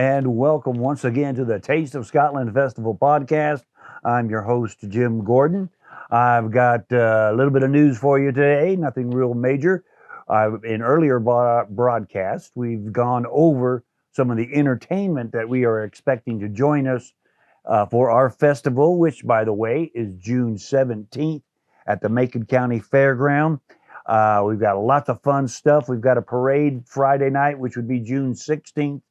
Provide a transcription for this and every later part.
and welcome once again to the Taste of Scotland Festival podcast. I'm your host, Jim Gordon. I've got a little bit of news for you today, nothing real major. In earlier broadcasts, we've gone over some of the entertainment that we are expecting to join us for our festival, which, by the way, is June 17th at the Macon County Fairground. We've got lots of fun stuff. We've got a parade Friday night, which would be June 16th.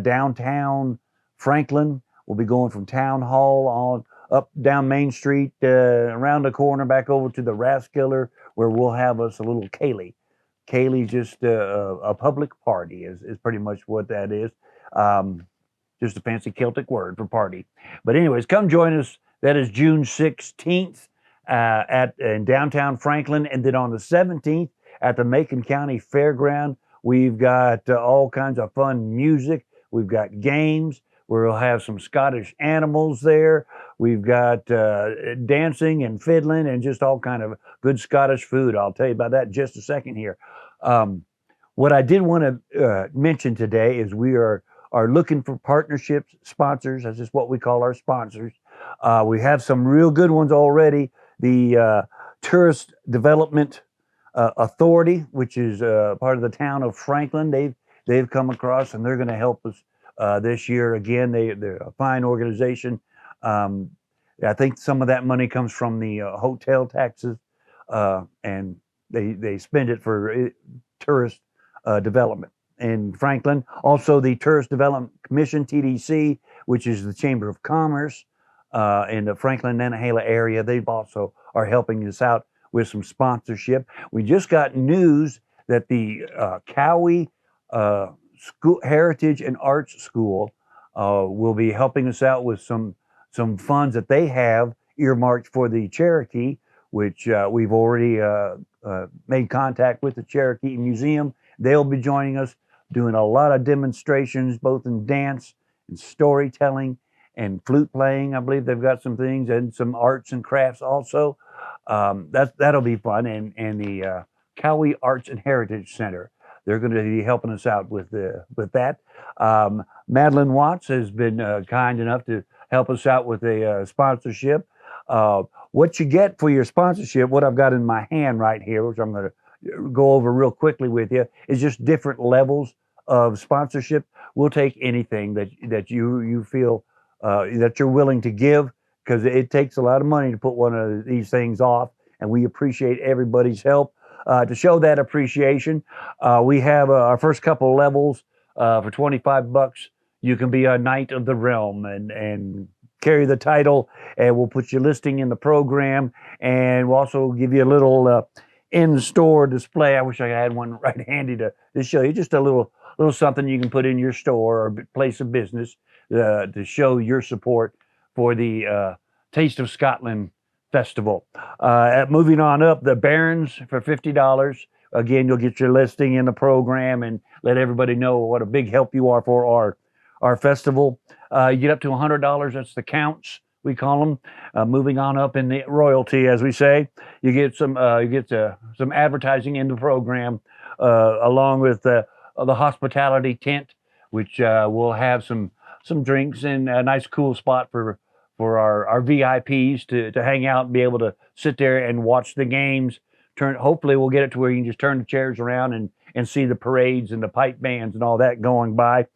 Downtown Franklin. We'll be going from Town Hall on up down Main Street, around the corner, back over to the Rathskeller, where we'll have us a little Kaylee. Kaylee's just a public party is pretty much what that is. Just a fancy Celtic word for party. But anyways, come join us. That is June 16th in downtown Franklin. And then on the 17th at the Macon County Fairground, we've got all kinds of fun music. We've got games. We'll have some Scottish animals there. We've got dancing and fiddling and just all kind of good Scottish food. I'll tell you about that in just a second here. What I did want to mention today is we are looking for partnerships, sponsors. That's just what we call our sponsors. We have some real good ones already. The Tourist Development Authority, which is part of the town of Franklin, they've come across and they're going to help us this year. Again, they're a fine organization. I think some of that money comes from the hotel taxes, and they spend it for tourist development in Franklin. Also, the Tourist Development Commission, TDC, which is the Chamber of Commerce in the Franklin-Nantahala area, they also are helping us out with some sponsorship. We just got news that the Cowie School, Heritage and Arts School will be helping us out with some funds that they have earmarked for the Cherokee, which we've already made contact with the Cherokee Museum. They'll be joining us, doing a lot of demonstrations, both in dance and storytelling and flute playing. I believe they've got some things and some arts and crafts also. That'll be fun. And the Cowie Arts and Heritage Center, they're going to be helping us out with that. Madeline Watts has been kind enough to help us out with a sponsorship. What you get for your sponsorship, what I've got in my hand right here, which I'm going to go over real quickly with you, is just different levels of sponsorship. We'll take anything that you feel that you're willing to give, because it takes a lot of money to put one of these things off, and we appreciate everybody's help. To show that appreciation, we have our first couple levels for $25. You can be a Knight of the Realm and carry the title, and we'll put your listing in the program, and we'll also give you a little in-store display. I wish I had one right handy to show you, just a little something you can put in your store or place of business to show your support for the Taste of Scotland Festival. Moving on up, the Barons for $50. Again, you'll get your listing in the program and let everybody know what a big help you are for our festival. You get up to $100. That's the counts, we call them. Moving on up in the royalty, as we say, you get some advertising in the program, along with the hospitality tent, which will have some drinks and a nice cool spot for our VIPs to hang out and be able to sit there and watch the games. Hopefully we'll get it to where you can just turn the chairs around and see the parades and the pipe bands and all that going by.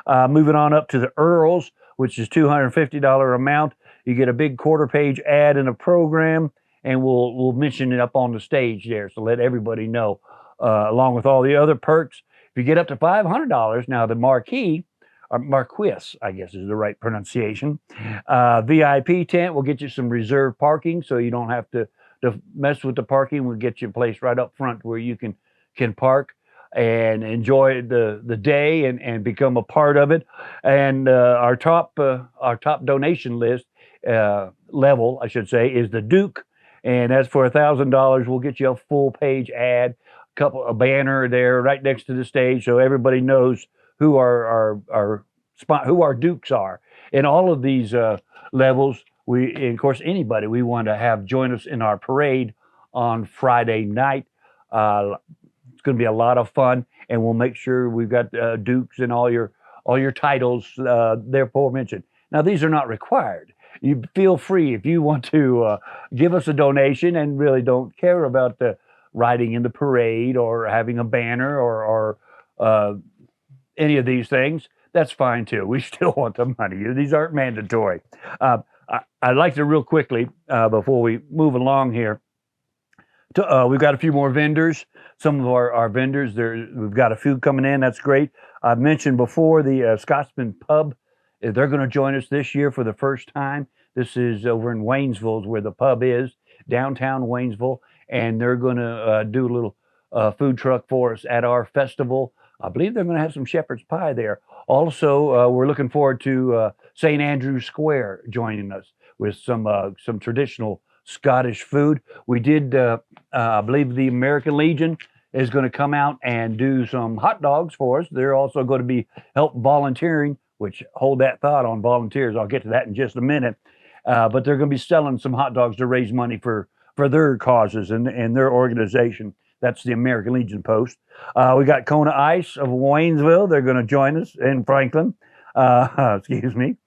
Moving on up to the Earls, which is $250 amount. You get a big quarter-page ad in a program, and we'll mention it up on the stage there, so let everybody know, along with all the other perks. If you get up to $500, now the Marquis, I guess is the right pronunciation. VIP tent will get you some reserved parking, so you don't have to mess with the parking. We'll get you a place right up front where you can park and enjoy the day and become a part of it. And our top donation list level, I should say, is the Duke, and that's for $1,000. We'll get you a full page ad, a banner there right next to the stage, so everybody knows who our Dukes are. In all of these levels, and of course anybody we want to have join us in our parade on Friday night. It's going to be a lot of fun, and we'll make sure we've got Dukes and all your all your titles, therefore mentioned. Now, these are not required. You feel free if you want to give us a donation and really don't care about the riding in the parade or having a banner or any of these things. That's fine too. We still want the money. These aren't mandatory. I'd like to real quickly before we move along here. We've got a few more vendors. Some of our vendors, we've got a few coming in. That's great. I've mentioned before the Scotsman Pub. They're going to join us this year for the first time. This is over in Waynesville, where the pub is, downtown Waynesville, and they're going to do a little food truck for us at our festival. I believe they're going to have some shepherd's pie there. Also, we're looking forward to St. Andrew's Square joining us with some traditional Scottish food. We did, I believe, the American Legion is going to come out and do some hot dogs for us. They're also going to be help volunteering, which hold that thought on volunteers. I'll get to that in just a minute. But they're going to be selling some hot dogs to raise money for their causes and their organization. That's the American Legion Post. We got Kona Ice of Waynesville. They're going to join us in Franklin. Excuse me.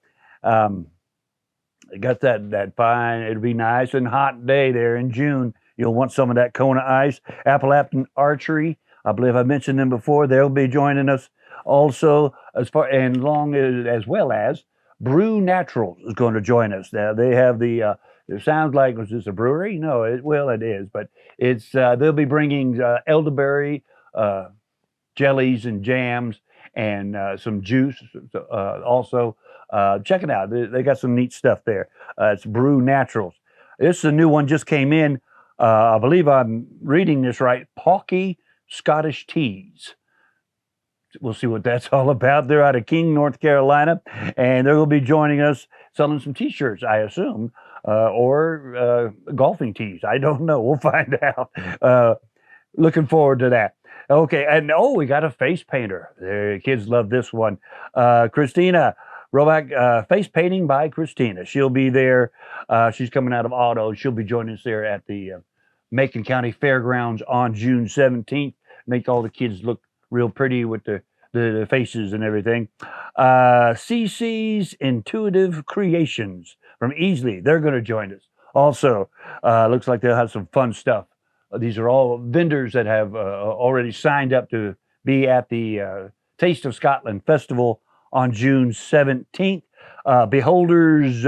Got that fine. It'll be nice and hot day there in June. You'll want some of that Kona Ice. Appalachian Archery. I believe I mentioned them before. They'll be joining us also as well as Brew Naturals is going to join us. Now they have the. It sounds like, was this a brewery? No, it is, but it's they'll be bringing elderberry jellies and jams and some juice. Also, check it out. They got some neat stuff there. It's Brew Naturals. This is a new one, just came in. I believe I'm reading this right. Pawkey Scottish Teas. We'll see what that's all about. They're out of King, North Carolina, and they're going to be joining us selling some T-shirts, I assume, or golfing tees. I don't know. We'll find out. Looking forward to that. Okay, and we got a face painter. The kids love this one. Christina Roback, face painting by Christina. She'll be there. She's coming out of Auto. She'll be joining us there at the Macon County Fairgrounds on June 17th. Make all the kids look real pretty with the faces and everything. CC's Intuitive Creations from Easley. They're going to join us. Also, looks like they'll have some fun stuff. These are all vendors that have already signed up to be at the Taste of Scotland Festival on June 17th. Beholder's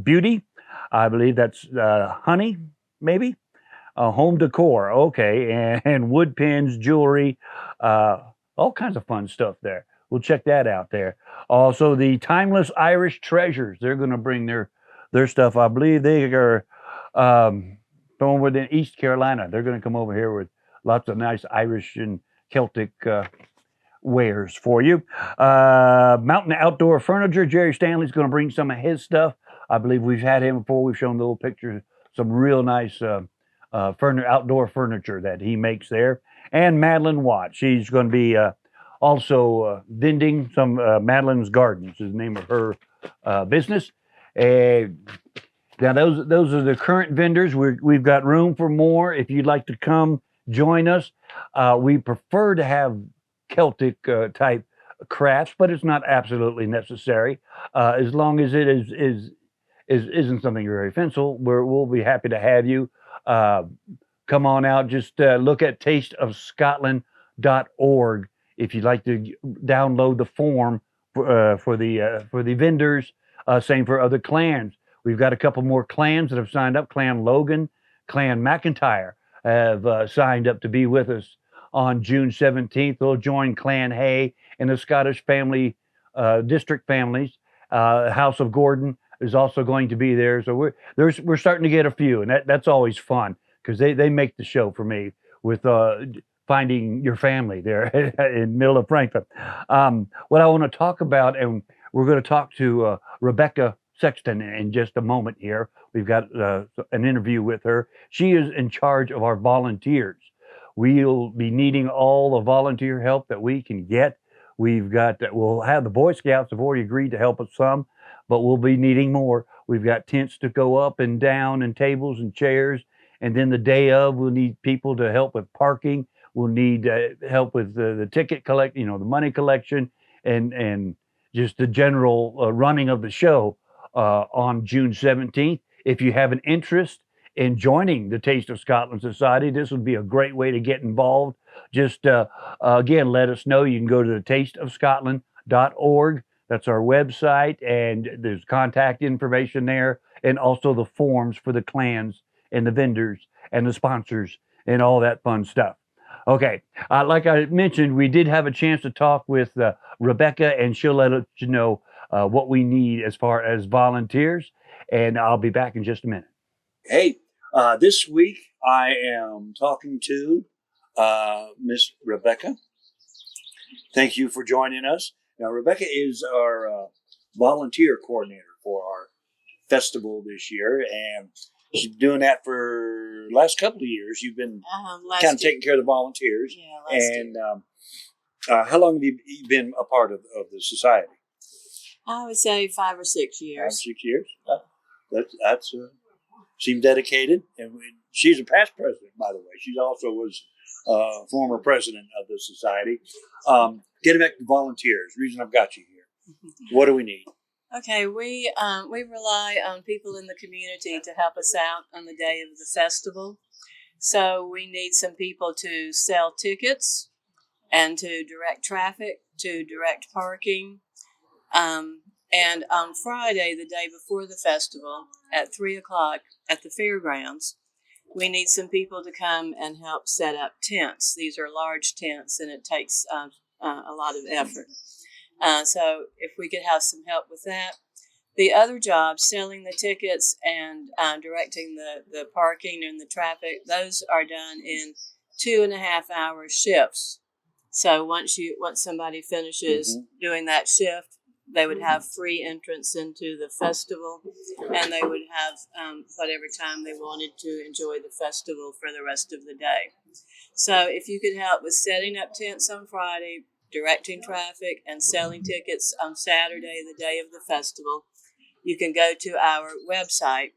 Beauty. I believe that's honey, maybe. Home decor, okay, and wood pins, jewelry, all kinds of fun stuff there. We'll check that out there. Also, the Timeless Irish Treasures. They're going to bring their stuff. I believe they are from over in East Carolina. They're going to come over here with lots of nice Irish and Celtic wares for you. Mountain Outdoor Furniture. Jerry Stanley's going to bring some of his stuff. I believe we've had him before. We've shown little pictures, some real nice outdoor furniture that he makes there. And Madeline Watt, she's going to be also vending some Madeline's Gardens is the name of her business. Now those are the current vendors. We've got room for more. If you'd like to come join us, we prefer to have Celtic type crafts, but it's not absolutely necessary. As long as it isn't something very offensive, we'll be happy to have you. Come on out. Just look at tasteofscotland.org if you'd like to download the form for the vendors. Same for other clans. We've got a couple more clans that have signed up. Clan Logan, Clan McIntyre have signed up to be with us on June 17th. They'll join Clan Hay and the Scottish family district families. House of Gordon is also going to be there. So we're starting to get a few, and that's always fun because they make the show for me with finding your family there in the middle of Franklin. What I want to talk about, and we're going to talk to Rebecca Sexton in just a moment here. We've got an interview with her. She is in charge of our volunteers. We'll be needing all the volunteer help that we can get. We'll have the Boy Scouts have already agreed to help us some, but we'll be needing more. We've got tents to go up and down and tables and chairs. And then the day of, we'll need people to help with parking. We'll need help with the ticket the money collection. and just the general running of the show on June 17th. If you have an interest in joining the Taste of Scotland Society, this would be a great way to get involved. Just again, let us know. You can go to the tasteofscotland.org. That's our website, and there's contact information there, and also the forms for the clans and the vendors and the sponsors and all that fun stuff. Okay, like I mentioned, we did have a chance to talk with Rebecca, and she'll let you know what we need as far as volunteers. And I'll be back in just a minute. Hey, this week I am talking to Miss Rebecca. Thank you for joining us. Now, Rebecca is our volunteer coordinator for our festival this year, and she's been doing that for the last couple of years. You've been kind of taking care of the volunteers. Yeah, last year. How long have you been a part of the society? I would say 5 or 6 years. 5 or 6 years. That's seems dedicated, and she's a past president, by the way. She also was former president of the society. Getting back to volunteers, reason I've got you here. What do we need? Okay, we rely on people in the community to help us out on the day of the festival. So we need some people to sell tickets and to direct traffic, to direct parking. And on Friday, the day before the festival, at 3 o'clock at the fairgrounds, we need some people to come and help set up tents. These are large tents, and it takes a lot of effort. So if we could have some help with that. The other jobs, selling the tickets and directing the parking and the traffic, those are done in 2.5-hour shifts. So once somebody finishes doing that shift, they would have free entrance into the festival, and they would have whatever time they wanted to enjoy the festival for the rest of the day. So if you could help with setting up tents on Friday, directing traffic, and selling tickets on Saturday, the day of the festival, you can go to our website,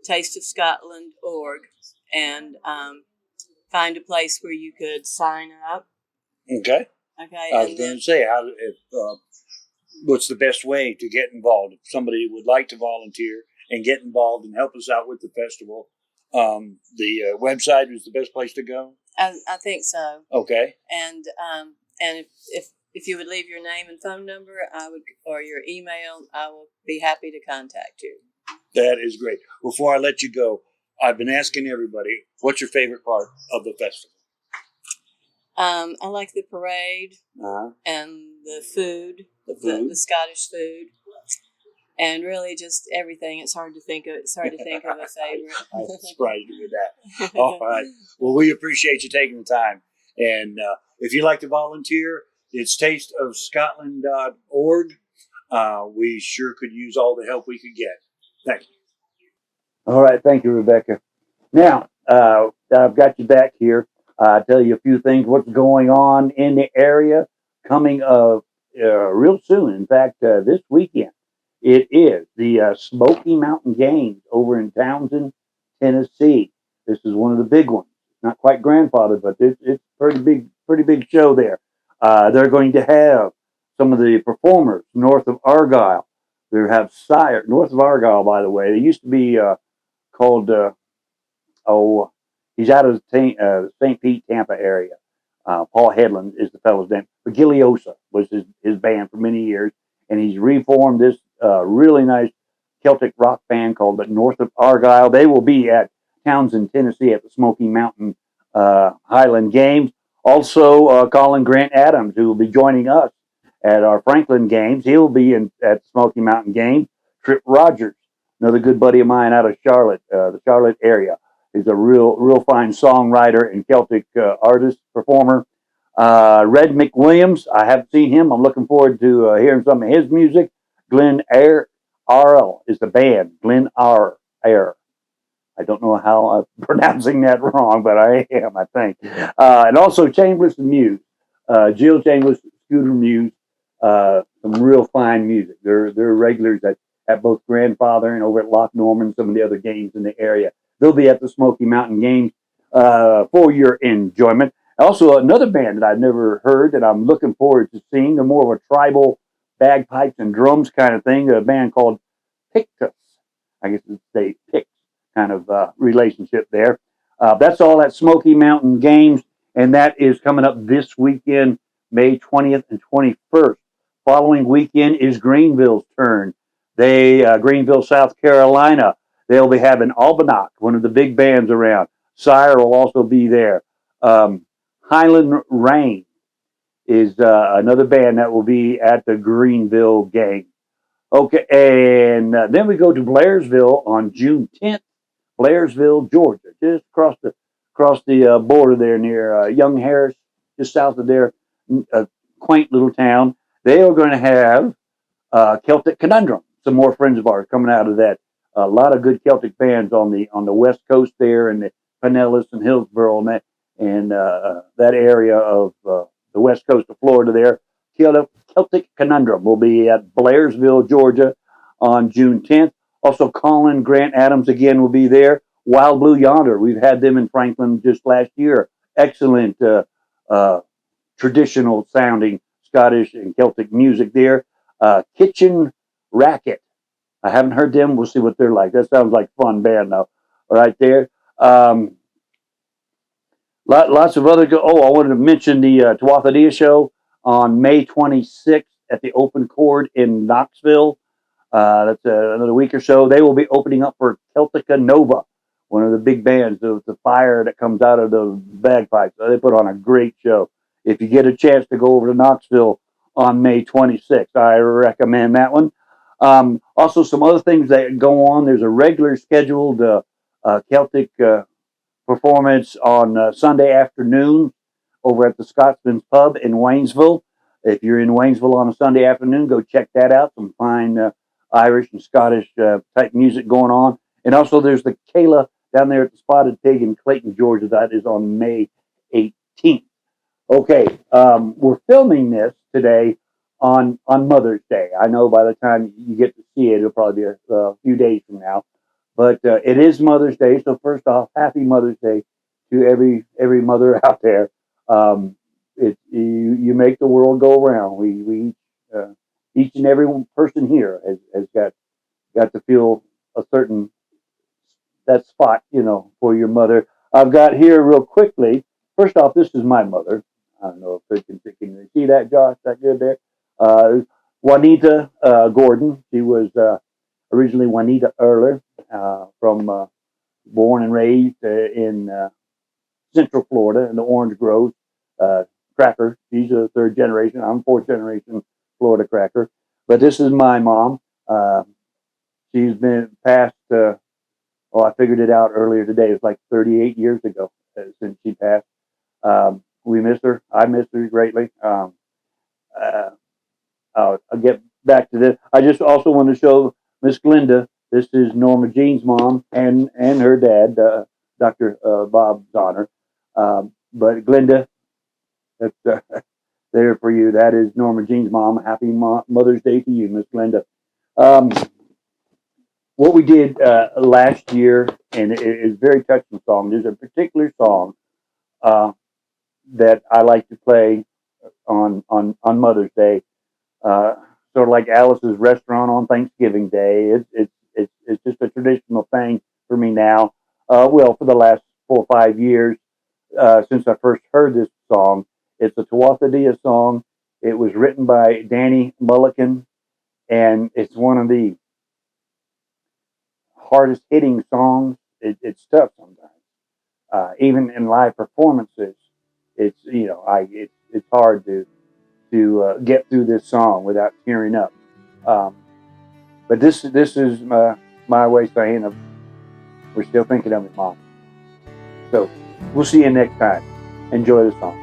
tasteofscotland.org, and find a place where you could sign up. Okay. Okay. I was going to say, what's the best way to get involved? If somebody would like to volunteer and get involved and help us out with the festival, the website is the best place to go? I think so. Okay. And if you would leave your name and phone number, or your email, I will be happy to contact you. That is great. Before I let you go, I've been asking everybody, what's your favorite part of the festival? I like the parade and the food, the Scottish food, and really just everything. It's hard to think of a favorite. I surprised you with that. All right. Well, we appreciate you taking the time. And if you'd like to volunteer, it's tasteofscotland.org. We sure could use all the help we could get. Thank you. All right. Thank you, Rebecca. Now, I've got you back here. Tell you a few things, what's going on in the area coming real soon. In fact, this weekend, it is the Smoky Mountain Games over in Townsend, Tennessee. This is one of the big ones. Not quite grandfathered, but it's pretty big show there. They're going to have some of the performers north of Argyle. They have Sire, north of Argyle, by the way. They used to be called, he's out of the St. Pete, Tampa area. Paul Headland is the fellow's name. But Giliosa was his band for many years, and he's reformed this really nice Celtic rock band called the North of Argyle. They will be at Townsend, Tennessee at the Smoky Mountain Highland Games. Also, Colin Grant Adams, who will be joining us at our Franklin Games. He'll be at Smoky Mountain Games. Trip Rogers, another good buddy of mine out of Charlotte, the Charlotte area. He's a real fine songwriter and Celtic artist, performer. Red McWilliams, I haven't seen him. I'm looking forward to hearing some of his music. Glenn Arl is the band. Glenn Arl. I don't know how I'm pronouncing that wrong, but I am, I think. And also Chambliss and Muse. Jill Chambliss, Scooter Muse. Some real fine music. They're regulars at both Grandfather and over at Loch Norman, some of the other games in the area. They'll be at the Smoky Mountain Games for your enjoyment. Also, another band that I've never heard that I'm looking forward to seeing. They're more of a tribal bagpipes and drums kind of thing. A band called Pictus. I guess it's a Picts kind of relationship there. That's all at Smoky Mountain Games, and that is coming up this weekend, May 20th and 21st. Following weekend is Greenville's turn. Greenville, South Carolina. They'll be having Albanac, one of the big bands around. Sire will also be there. Highland Rain is another band that will be at the Greenville game. Okay, and then we go to Blairsville on June 10th, Blairsville, Georgia, just across the border there near Young Harris, just south of there, a quaint little town. They are going to have Celtic Conundrum, some more friends of ours coming out of that. A lot of good Celtic bands on the west coast there, and the Pinellas and Hillsborough and that area of the west coast of Florida there. Celtic Conundrum will be at Blairsville, Georgia on June 10th. Also, Colin Grant Adams again will be there. Wild Blue Yonder, we've had them in Franklin just last year. Excellent traditional sounding Scottish and Celtic music there. Kitchen Racket, I haven't heard them. We'll see what they're like. That sounds like a fun band though, right there. Lots of other. I wanted to mention the Tuatha Dea show on May 26th at the Open Chord in Knoxville. That's another week or so. They will be opening up for Celtica Nova, one of the big bands, the fire that comes out of the bagpipes. So they put on a great show. If you get a chance to go over to Knoxville on May 26th, I recommend that one. Also, some other things that go on. There's a regular scheduled Celtic performance on Sunday afternoon over at the Scotsman's Pub in Waynesville. If you're in Waynesville on a Sunday afternoon, go check that out. Some fine Irish and Scottish type music going on. And also there's the Kayla down there at the Spotted Pig in Clayton, Georgia. That is on May 18th. Okay, we're filming this today on Mother's Day. I know by the time you get to see it, it'll probably be a few days from now. But it is Mother's Day, so first off, happy Mother's Day to every mother out there. You make the world go around. We each and every person here has got to feel a certain that spot, for your mother. I've got here real quickly. First off, this is my mother. I don't know if can you see that, Josh? That good there? Juanita Gordon. She was originally Juanita Erler, from born and raised in Central Florida in the Orange Grove. Cracker. She's a third generation. I'm fourth generation Florida cracker. But this is my mom. She's been passed. I figured it out earlier today. It was like 38 years ago since she passed. We miss her. I miss her greatly. I'll get back to this. I just also want to show Miss Glenda. This is Norma Jean's mom and her dad, Dr. Bob Donner. But Glenda, that's there for you. That is Norma Jean's mom. Happy Mother's Day to you, Miss Glenda. What we did last year, and it is a very touching song. There's a particular song that I like to play on Mother's Day. Sort of like Alice's Restaurant on Thanksgiving Day. It's just a traditional thing for me now. For the last 4 or 5 years since I first heard this song. It's a Tuatha Dea song. It was written by Danny Mullican, and it's one of the hardest hitting songs. It's tough sometimes, even in live performances. It's it's hard to get through this song without tearing up. But this is my way saying of we're still thinking of it, Mom. So we'll see you next time. Enjoy the song.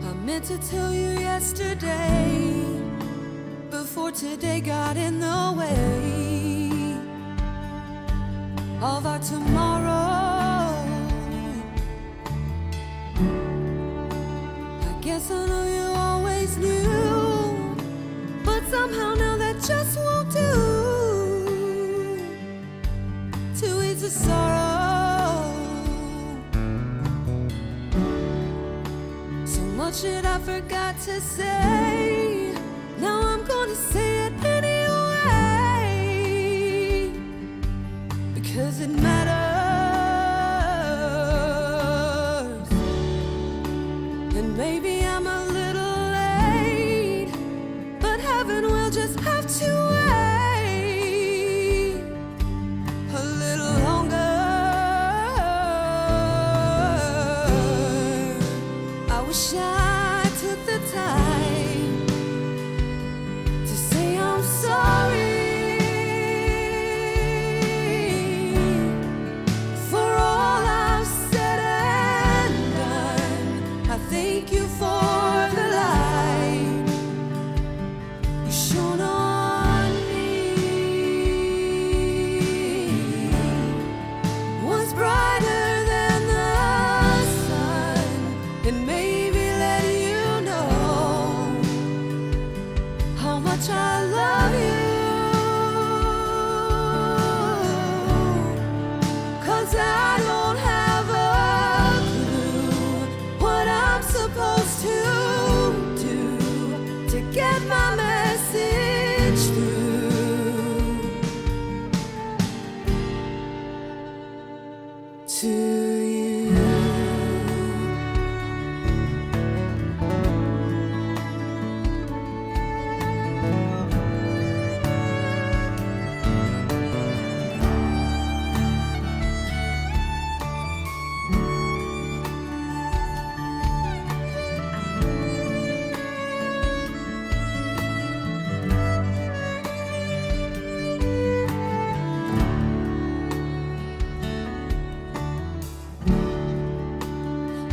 I meant to tell you yesterday, before today got in the way of our tomorrow. I guess I know you just won't do to ease the sorrow. So much that I forgot to say, now I'm gonna say it anyway, because it matters. And maybe I'm a little late, but heaven will just have to wait a little longer. I wish I took the time to say I'm sorry for all I've said and done. I thank you for the light you shone on me. Was brighter than the sun, and maybe let you know how much I love you. 'Cause I don't have a clue what I'm supposed to do to get my message through to you.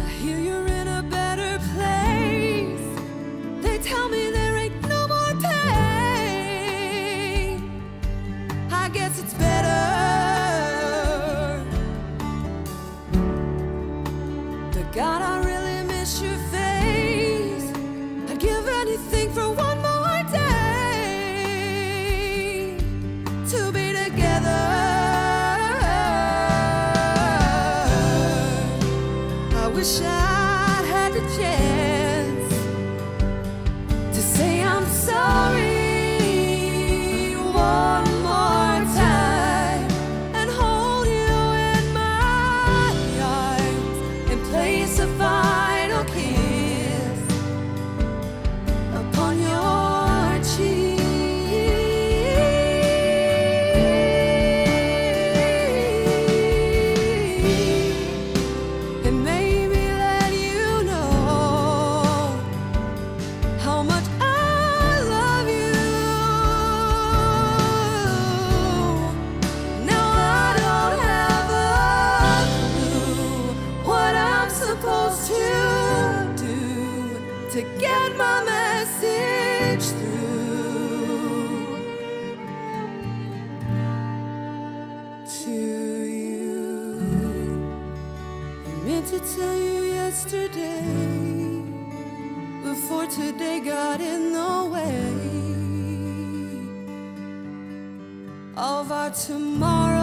I hear you're in a better place. They tell me there ain't no more pain. I guess it's better. But God, I really miss your face. I'd give anything for one more day to be together. I wish I'd had the chance to say I'm sorry one more time and hold you in my arms and place a final kiss upon your cheek. And maybe let you know how much I love you. Now I don't have a clue what I'm supposed to do to get my message through to you. I meant to tell you yesterday, before today got in the way of our tomorrow.